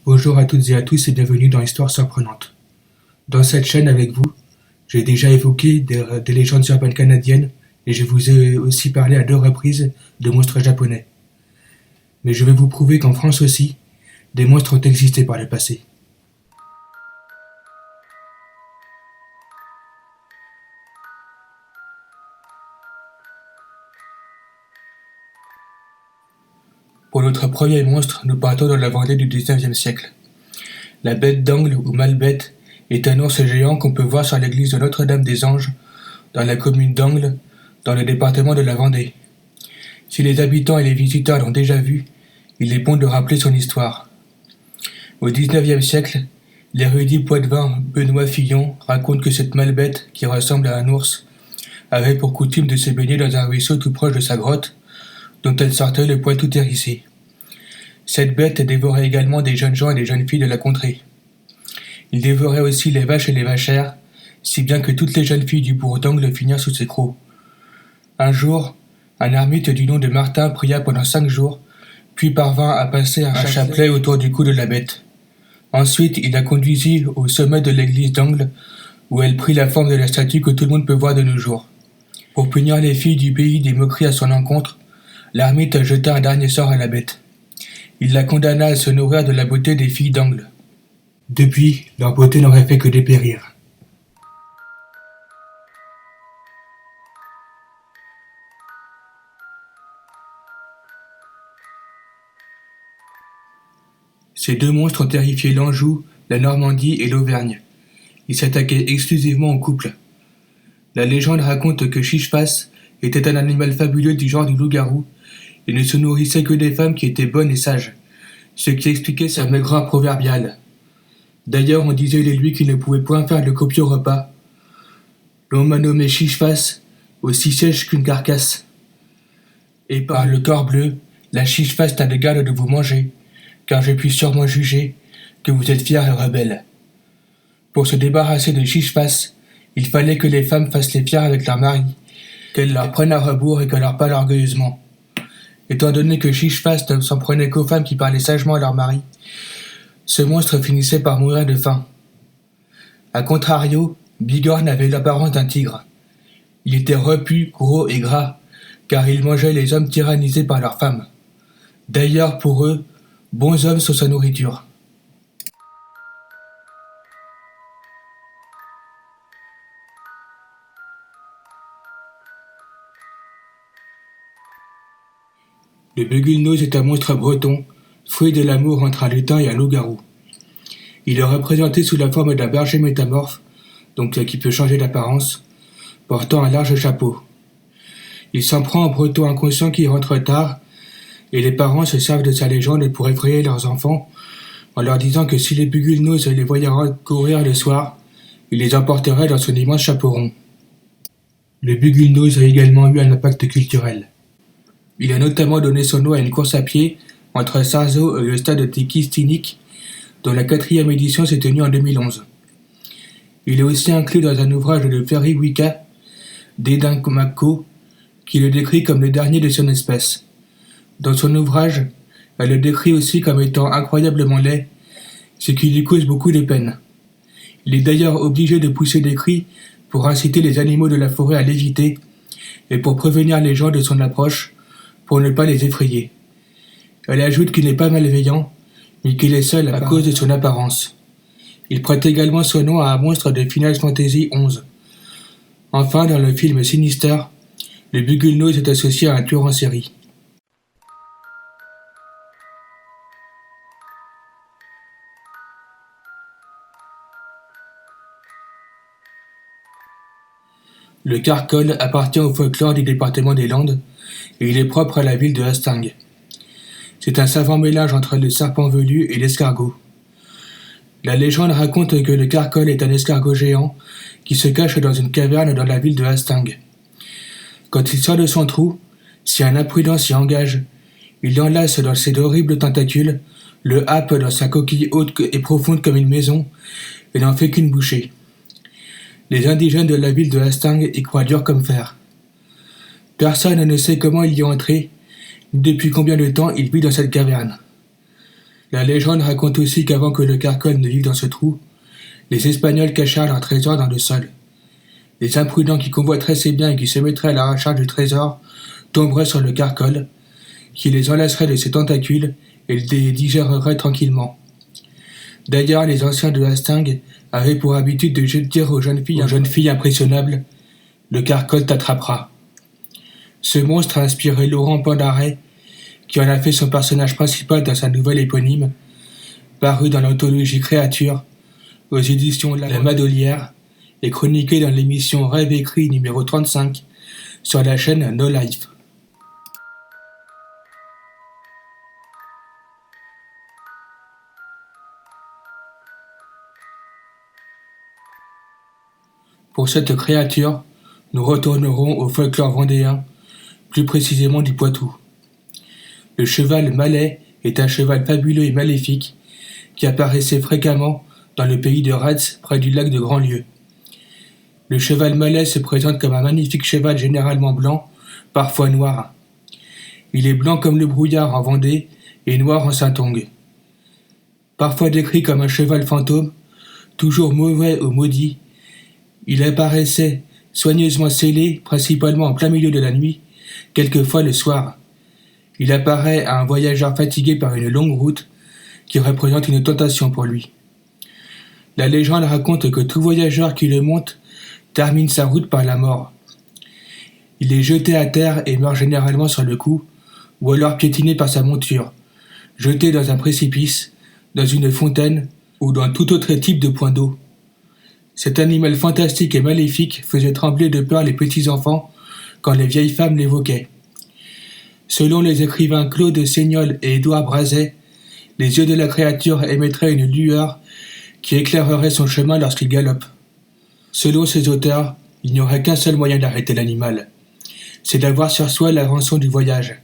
Bonjour à toutes et à tous et bienvenue dans Histoire surprenante. Dans cette chaîne avec vous, j'ai déjà évoqué des légendes urbaines canadiennes et je vous ai aussi parlé à 2 reprises de monstres japonais. Mais je vais vous prouver qu'en France aussi, des monstres ont existé par le passé. Pour notre premier monstre, nous partons dans la Vendée du XIXe siècle. La bête d'Angle ou Malbête est un ours géant qu'on peut voir sur l'église de Notre-Dame-des-Anges dans la commune d'Angle, dans le département de la Vendée. Si les habitants et les visiteurs l'ont déjà vu, il est bon de rappeler son histoire. Au XIXe siècle, l'érudit poitevin Benoît Fillon raconte que cette Malbête, qui ressemble à un ours, avait pour coutume de se baigner dans un ruisseau tout proche de sa grotte, dont elle sortait le poil tout hérissé. Cette bête dévorait également des jeunes gens et des jeunes filles de la contrée. Il dévorait aussi les vaches et les vachères, si bien que toutes les jeunes filles du bourg d'Angle finirent sous ses crocs. Un jour, un ermite du nom de Martin pria pendant 5 jours, puis parvint à passer un chapelet autour du cou de la bête. Ensuite, il la conduisit au sommet de l'église d'Angle, où elle prit la forme de la statue que tout le monde peut voir de nos jours. Pour punir les filles du pays des moqueries à son encontre, l'ermite jeta un dernier sort à la bête. Il la condamna à se nourrir de la beauté des filles d'Angle. Depuis, leur beauté n'aurait fait que dépérir. Ces 2 monstres ont terrifié l'Anjou, la Normandie et l'Auvergne. Ils s'attaquaient exclusivement aux couples. La légende raconte que Chicheface était un animal fabuleux du genre du loup-garou et ne se nourrissait que des femmes qui étaient bonnes et sages, ce qui expliquait sa maigreur proverbiale. D'ailleurs, on disait de lui qu'il ne pouvait point faire de copieux repas. L'on m'a nommé Chicheface, aussi sèche qu'une carcasse. Et par le corps bleu, la Chicheface t'a de garde de vous manger, car je puis sûrement juger que vous êtes fiers et rebelles. Pour se débarrasser de Chicheface, il fallait que les femmes fassent les fiers avec leurs maris, qu'elles leur prennent à rebours et que leur parlent orgueilleusement. Étant donné que Chicheface ne s'en prenait qu'aux femmes qui parlaient sagement à leur mari, ce monstre finissait par mourir de faim. A contrario, Bigorne avait l'apparence d'un tigre. Il était repu, gros et gras, car il mangeait les hommes tyrannisés par leurs femmes. D'ailleurs, pour eux, bons hommes sont sa nourriture. Le Bugule-Nose est un monstre breton, fruit de l'amour entre un lutin et un loup-garou. Il est représenté sous la forme d'un berger métamorphe, donc qui peut changer d'apparence, portant un large chapeau. Il s'en prend aux bretons inconscients qui rentrent tard, et les parents se servent de sa légende pour effrayer leurs enfants, en leur disant que si les Bugule-Nose les voyaient courir le soir, il les emporterait dans son immense chapeau rond. Le Bugule-Nose a également eu un impact culturel. Il a notamment donné son nom à une course à pied entre Sarzeau et le stade Tiki-Stinik, dont la 4e édition s'est tenue en 2011. Il est aussi inclus dans un ouvrage de Ferry Wicka, d'Edinmako, qui le décrit comme le dernier de son espèce. Dans son ouvrage, elle le décrit aussi comme étant incroyablement laid, ce qui lui cause beaucoup de peine. Il est d'ailleurs obligé de pousser des cris pour inciter les animaux de la forêt à l'éviter et pour prévenir les gens de son approche, pour ne pas les effrayer. Elle ajoute qu'il n'est pas malveillant, mais qu'il est seul à cause de son apparence. Il prête également son nom à un monstre de Final Fantasy XI. Enfin, dans le film Sinister, le Bugule-Nose est associé à un tueur en série. Le Carcol appartient au folklore du département des Landes et il est propre à la ville de Hastingues. C'est un savant mélange entre le serpent velu et l'escargot. La légende raconte que le Carcol est un escargot géant qui se cache dans une caverne dans la ville de Hastingues. Quand il sort de son trou, si un imprudent s'y engage, il l'enlace dans ses horribles tentacules, le happe dans sa coquille haute et profonde comme une maison, et n'en fait qu'une bouchée. Les indigènes de la ville de Hastingues y croient dur comme fer. Personne ne sait comment il y est entré, ni depuis combien de temps il vit dans cette caverne. La légende raconte aussi qu'avant que le caracol ne vive dans ce trou, les Espagnols cachèrent leur trésor dans le sol. Les imprudents qui convoiteraient ces biens et qui se mettraient à la recherche du trésor tomberaient sur le caracol, qui les enlacerait de ses tentacules et les digérerait tranquillement. D'ailleurs, les anciens de Hastingues avaient pour habitude de dire aux jeunes filles impressionnables « Le caracol t'attrapera ». Ce monstre a inspiré Laurent Pandaret, qui en a fait son personnage principal dans sa nouvelle éponyme, parue dans l'anthologie Créature, aux éditions La Madolière, et chroniquée dans l'émission Rêve écrit numéro 35 sur la chaîne No Life. Pour cette créature, nous retournerons au folklore vendéen, plus précisément du Poitou. Le cheval malais est un cheval fabuleux et maléfique qui apparaissait fréquemment dans le pays de Retz, près du lac de Grandlieu. Le cheval malais se présente comme un magnifique cheval généralement blanc, parfois noir. Il est blanc comme le brouillard en Vendée et noir en Saintonge. Parfois décrit comme un cheval fantôme, toujours mauvais ou maudit, il apparaissait soigneusement scellé, principalement en plein milieu de la nuit, quelquefois le soir. Il apparaît à un voyageur fatigué par une longue route qui représente une tentation pour lui. La légende raconte que tout voyageur qui le monte termine sa route par la mort. Il est jeté à terre et meurt généralement sur le coup, ou alors piétiné par sa monture, jeté dans un précipice, dans une fontaine ou dans tout autre type de point d'eau. Cet animal fantastique et maléfique faisait trembler de peur les petits-enfants quand les vieilles femmes l'évoquaient. Selon les écrivains Claude Seignol et Édouard Brazet, les yeux de la créature émettraient une lueur qui éclairerait son chemin lorsqu'il galope. Selon ces auteurs, il n'y aurait qu'un seul moyen d'arrêter l'animal, c'est d'avoir sur soi la rançon du voyage.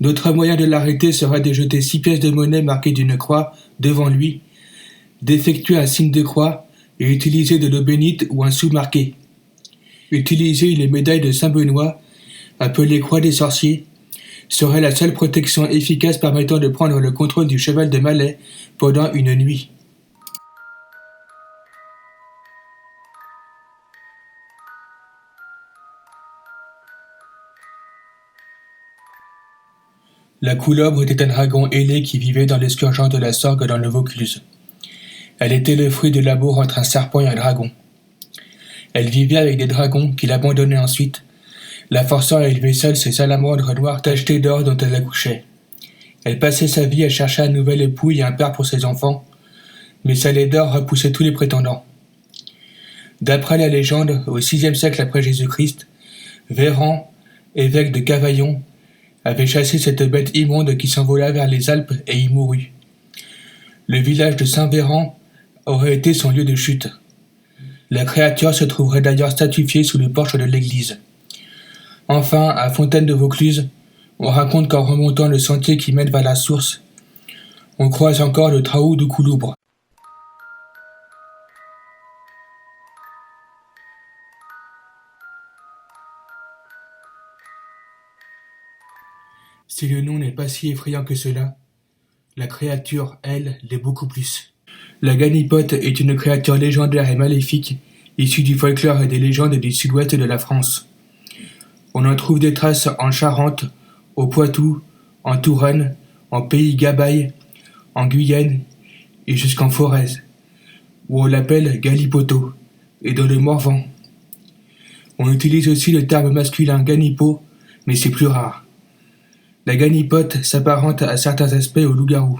D'autres moyens de l'arrêter serait de jeter 6 pièces de monnaie marquées d'une croix devant lui, d'effectuer un signe de croix et utiliser de l'eau bénite ou un sou marqué. Utiliser les médailles de Saint-Benoît, appelées croix des sorciers, serait la seule protection efficace permettant de prendre le contrôle du cheval de Malais pendant une nuit. La Coulobre était un dragon ailé qui vivait dans l'escurgeon de la Sorgue dans le Vaucluse. Elle était le fruit de l'amour entre un serpent et un dragon. Elle vivait avec des dragons qu'il abandonnait ensuite, la forçant à élever seule ses salamandres noires tachetées d'or dont elle accouchait. Elle passait sa vie à chercher un nouvel époux et un père pour ses enfants, mais sa laideur repoussait tous les prétendants. D'après la légende, au VIe siècle après Jésus-Christ, Véran, évêque de Cavaillon, avait chassé cette bête immonde qui s'envola vers les Alpes et y mourut. Le village de Saint-Véran aurait été son lieu de chute. La créature se trouverait d'ailleurs statufiée sous le porche de l'église. Enfin, à Fontaine de Vaucluse, on raconte qu'en remontant le sentier qui mène vers la source, on croise encore le Traou du Couloubre. Si le nom n'est pas si effrayant que cela, la créature, elle, l'est beaucoup plus. La ganipote est une créature légendaire et maléfique, issue du folklore et des légendes du sud-ouest de la France. On en trouve des traces en Charente, au Poitou, en Touraine, en Pays Gabaye, en Guyane et jusqu'en Forez, où on l'appelle Galipoto, et dans le Morvan. On utilise aussi le terme masculin ganipo, mais c'est plus rare. La ganipote s'apparente à certains aspects au loup-garou.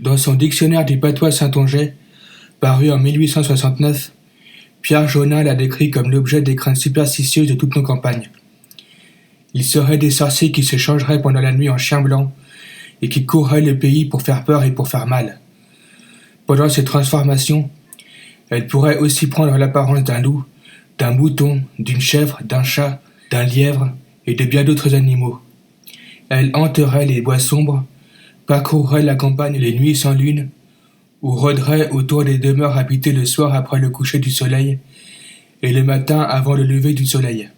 Dans son dictionnaire du patois saintongeais, paru en 1869, Pierre Jonin l'a décrit comme l'objet des craintes superstitieuses de toutes nos campagnes. Il serait des sorciers qui se changeraient pendant la nuit en chiens blancs et qui courraient le pays pour faire peur et pour faire mal. Pendant ces transformations, elle pourrait aussi prendre l'apparence d'un loup, d'un mouton, d'une chèvre, d'un chat, d'un lièvre et de bien d'autres animaux. Elle hanterait les bois sombres, parcourrait la campagne les nuits sans lune, ou rôderait autour des demeures habitées le soir après le coucher du soleil et le matin avant le lever du soleil.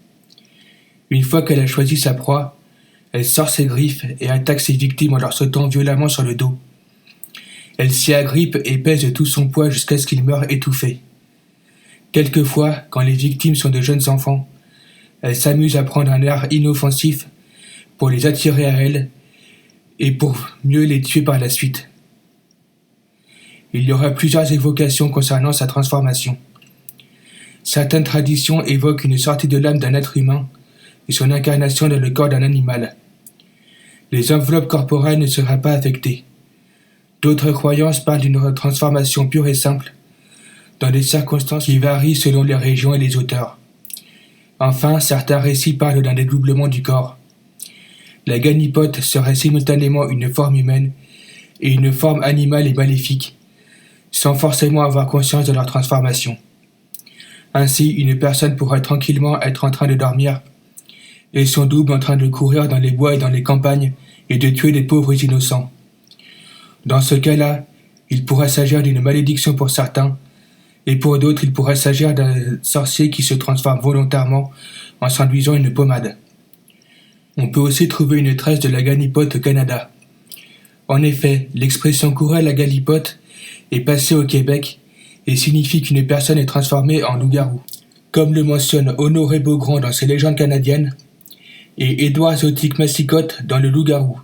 Une fois qu'elle a choisi sa proie, elle sort ses griffes et attaque ses victimes en leur sautant violemment sur le dos. Elle s'y agrippe et pèse de tout son poids jusqu'à ce qu'il meure étouffé. Quelquefois, quand les victimes sont de jeunes enfants, elle s'amuse à prendre un air inoffensif pour les attirer à elle et pour mieux les tuer par la suite. Il y aura plusieurs évocations concernant sa transformation. Certaines traditions évoquent une sortie de l'âme d'un être humain et son incarnation dans le corps d'un animal. Les enveloppes corporelles ne seraient pas affectées. D'autres croyances parlent d'une transformation pure et simple, dans des circonstances qui varient selon les régions et les auteurs. Enfin, certains récits parlent d'un dédoublement du corps. La ganipote serait simultanément une forme humaine et une forme animale et maléfique, sans forcément avoir conscience de leur transformation. Ainsi, une personne pourrait tranquillement être en train de dormir, et son double en train de courir dans les bois et dans les campagnes et de tuer des pauvres innocents. Dans ce cas-là, il pourrait s'agir d'une malédiction pour certains, et pour d'autres, il pourrait s'agir d'un sorcier qui se transforme volontairement en s'enduisant une pommade. On peut aussi trouver une trace de la ganipote au Canada. En effet, l'expression courir la galipote est passée au Québec et signifie qu'une personne est transformée en loup-garou, comme le mentionne Honoré Beaugrand dans ses légendes canadiennes et Édouard Zotique-Massicotte dans le loup-garou.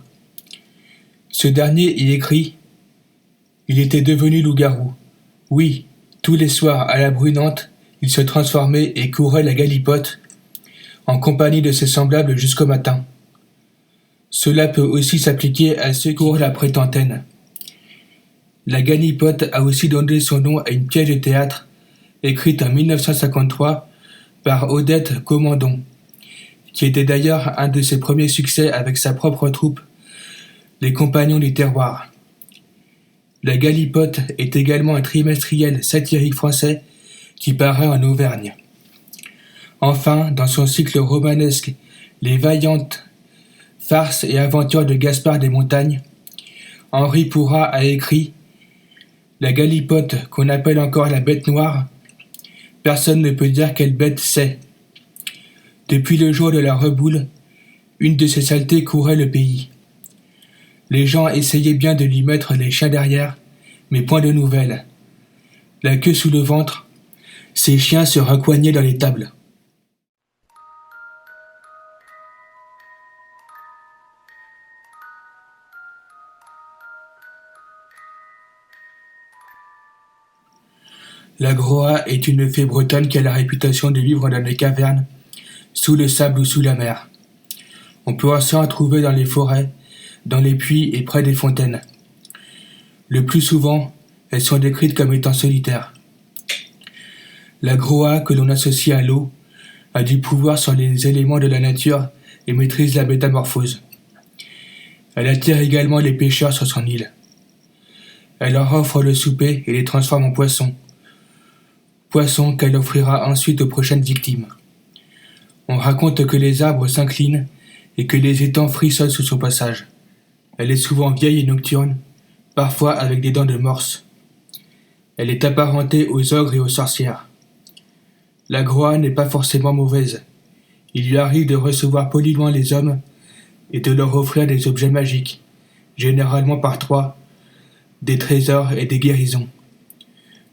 Ce dernier y écrit « Il était devenu loup-garou. Oui, tous les soirs à la brunante, il se transformait et courait la galipote en compagnie de ses semblables jusqu'au matin. Cela peut aussi s'appliquer à ceux qui courent la prétentaine. La ganipote a aussi donné son nom à une pièce de théâtre écrite en 1953 par Odette Comandon, qui était d'ailleurs un de ses premiers succès avec sa propre troupe, les Compagnons du Terroir. La Galipote est également un trimestriel satirique français qui paraît en Auvergne. Enfin, dans son cycle romanesque Les vaillantes farces et aventures de Gaspard des Montagnes, Henri Pourrat a écrit « La Galipote, qu'on appelle encore la bête noire, personne ne peut dire quelle bête c'est. Depuis le jour de la reboule, une de ces saletés courait le pays. Les gens essayaient bien de lui mettre les chiens derrière, mais point de nouvelles. La queue sous le ventre, ces chiens se recoignaient dans les tables. » La Groa est une fée bretonne qui a la réputation de vivre dans les cavernes, sous le sable ou sous la mer. On peut aussi en trouver dans les forêts, dans les puits et près des fontaines. Le plus souvent, elles sont décrites comme étant solitaires. La Groa, que l'on associe à l'eau, a du pouvoir sur les éléments de la nature et maîtrise la métamorphose. Elle attire également les pêcheurs sur son île. Elle leur offre le souper et les transforme en poissons. Poissons qu'elle offrira ensuite aux prochaines victimes. On raconte que les arbres s'inclinent et que les étangs frissonnent sous son passage. Elle est souvent vieille et nocturne, parfois avec des dents de morse. Elle est apparentée aux ogres et aux sorcières. La Groa n'est pas forcément mauvaise. Il lui arrive de recevoir poliment les hommes et de leur offrir des objets magiques, généralement par trois, des trésors et des guérisons.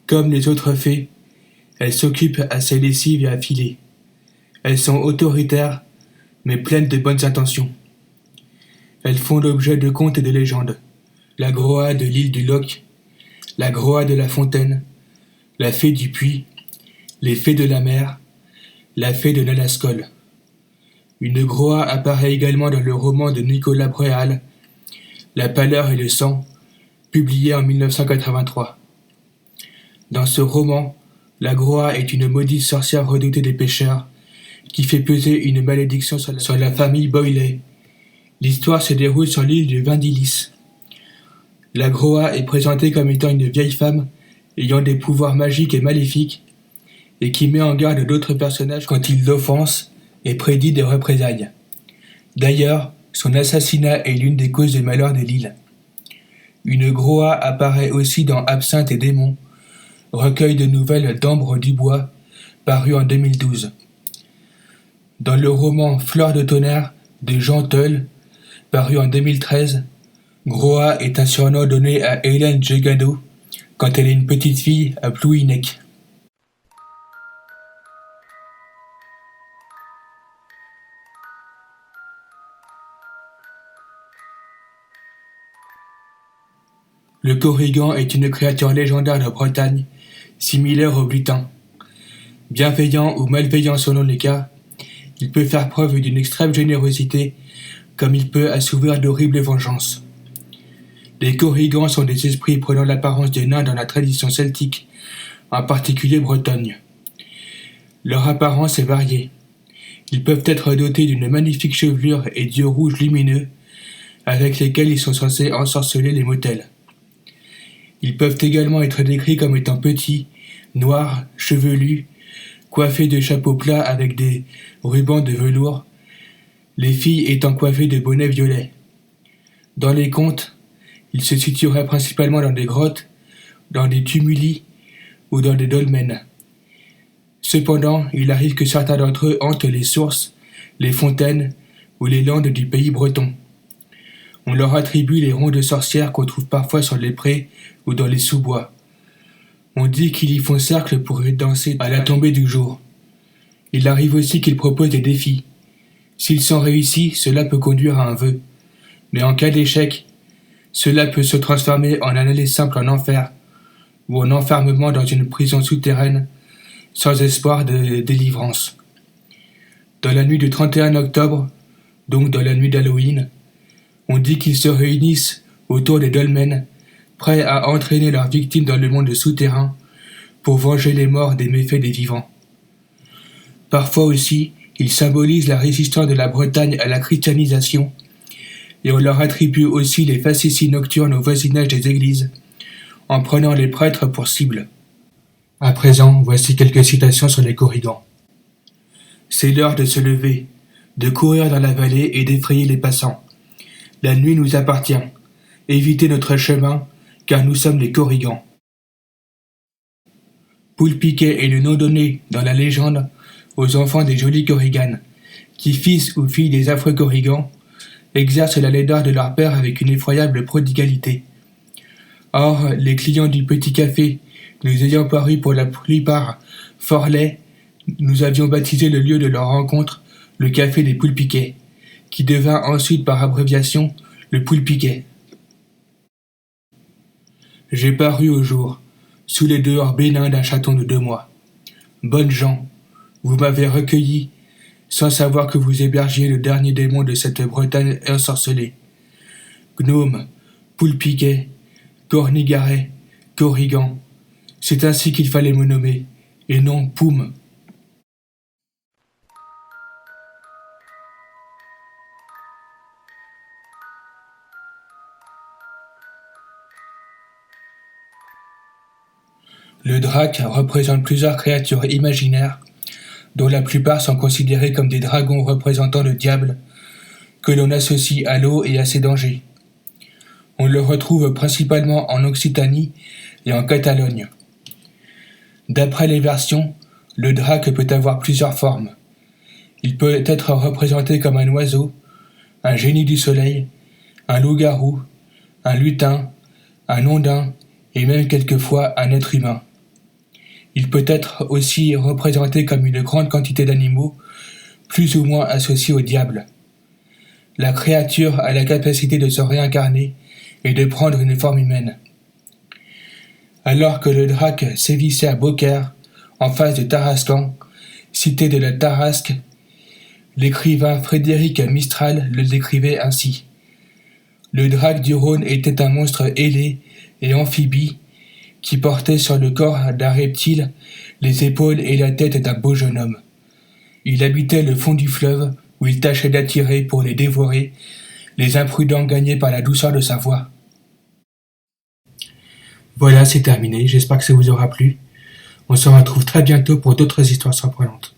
Comme les autres fées, elles s'occupent à ses lessives et à filer. Elles sont autoritaires, mais pleines de bonnes intentions. Elles font l'objet de contes et de légendes. La Groa de l'île du Loch, la Groa de la Fontaine, la fée du puits, les fées de la mer, la fée de l'Alascole. Une Groa apparaît également dans le roman de Nicolas Bréal, La pâleur et le sang, publié en 1983. Dans ce roman, la Groa est une maudite sorcière redoutée des pêcheurs qui fait peser une malédiction sur la famille Boyley. L'histoire se déroule sur l'île de Vindilis. La Groa est présentée comme étant une vieille femme ayant des pouvoirs magiques et maléfiques et qui met en garde d'autres personnages quand ils l'offensent et prédit des représailles. D'ailleurs, son assassinat est l'une des causes de malheur de l'île. Une Groa apparaît aussi dans Absinthe et démons, recueil de nouvelles d'Ambre Dubois, paru en 2012. Dans le roman Fleur de tonnerre de Jean Teul, paru en 2013, Groa est un surnom donné à Hélène Jegado quand elle est une petite fille à Plouhinec. Le Corrigan est une créature légendaire de Bretagne, similaire au lutin. Bienveillant ou malveillant selon les cas, il peut faire preuve d'une extrême générosité, comme il peut assouvir d'horribles vengeances. Les Corrigans sont des esprits prenant l'apparence des nains dans la tradition celtique, en particulier bretonne. Leur apparence est variée. Ils peuvent être dotés d'une magnifique chevelure et d'yeux rouges lumineux, avec lesquels ils sont censés ensorceler les motels. Ils peuvent également être décrits comme étant petits, noirs, chevelus, coiffés de chapeaux plats avec des rubans de velours, les filles étant coiffées de bonnets violets. Dans les contes, ils se situeraient principalement dans des grottes, dans des tumuli ou dans des dolmens. Cependant, il arrive que certains d'entre eux hantent les sources, les fontaines ou les landes du pays breton. On leur attribue les ronds de sorcières qu'on trouve parfois sur les prés ou dans les sous-bois. On dit qu'ils y font cercle pour danser à la tombée du jour. Il arrive aussi qu'ils proposent des défis. S'ils sont réussis, cela peut conduire à un vœu. Mais en cas d'échec, cela peut se transformer en un aller simple en enfer ou en enfermement dans une prison souterraine sans espoir de délivrance. Dans la nuit du 31 octobre, donc dans la nuit d'Halloween, on dit qu'ils se réunissent autour des dolmens, prêts à entraîner leurs victimes dans le monde souterrain pour venger les morts des méfaits des vivants. Parfois aussi, ils symbolisent la résistance de la Bretagne à la christianisation, et on leur attribue aussi les facéties nocturnes au voisinage des églises, en prenant les prêtres pour cible. À présent, voici quelques citations sur les Corrigans. C'est l'heure de se lever, de courir dans la vallée et d'effrayer les passants. La nuit nous appartient. Évitez notre chemin, car nous sommes les Corrigans. Poulpiquet est le nom donné, dans la légende, aux enfants des jolis Corrigans, qui, fils ou filles des affreux Corrigans, exercent la laideur de leur père avec une effroyable prodigalité. Or, les clients du petit café, nous ayant paru pour la plupart fort laids, nous avions baptisé le lieu de leur rencontre le café des Poulpiquets, qui devint ensuite par abréviation le Poulpiquet. J'ai paru au jour, sous les dehors bénins d'un chaton de 2 mois. Bonnes gens, vous m'avez recueilli, sans savoir que vous hébergiez le dernier démon de cette Bretagne ensorcelée. Gnome, Poulpiquet, Cornigaret, Corrigan, c'est ainsi qu'il fallait me nommer, et non Poum. Le drac représente plusieurs créatures imaginaires, dont la plupart sont considérées comme des dragons représentant le diable, que l'on associe à l'eau et à ses dangers. On le retrouve principalement en Occitanie et en Catalogne. D'après les versions, le drac peut avoir plusieurs formes. Il peut être représenté comme un oiseau, un génie du soleil, un loup-garou, un lutin, un ondin et même quelquefois un être humain. Il peut être aussi représenté comme une grande quantité d'animaux, plus ou moins associés au diable. La créature a la capacité de se réincarner et de prendre une forme humaine. Alors que le drac sévissait à Beaucaire, en face de Tarascan, cité de la Tarasque, l'écrivain Frédéric Mistral le décrivait ainsi. Le drac du Rhône était un monstre ailé et amphibie qui portait sur le corps d'un reptile les épaules et la tête d'un beau jeune homme. Il habitait le fond du fleuve où il tâchait d'attirer pour les dévorer les imprudents gagnés par la douceur de sa voix. Voilà, c'est terminé, j'espère que ça vous aura plu. On se retrouve très bientôt pour d'autres histoires surprenantes.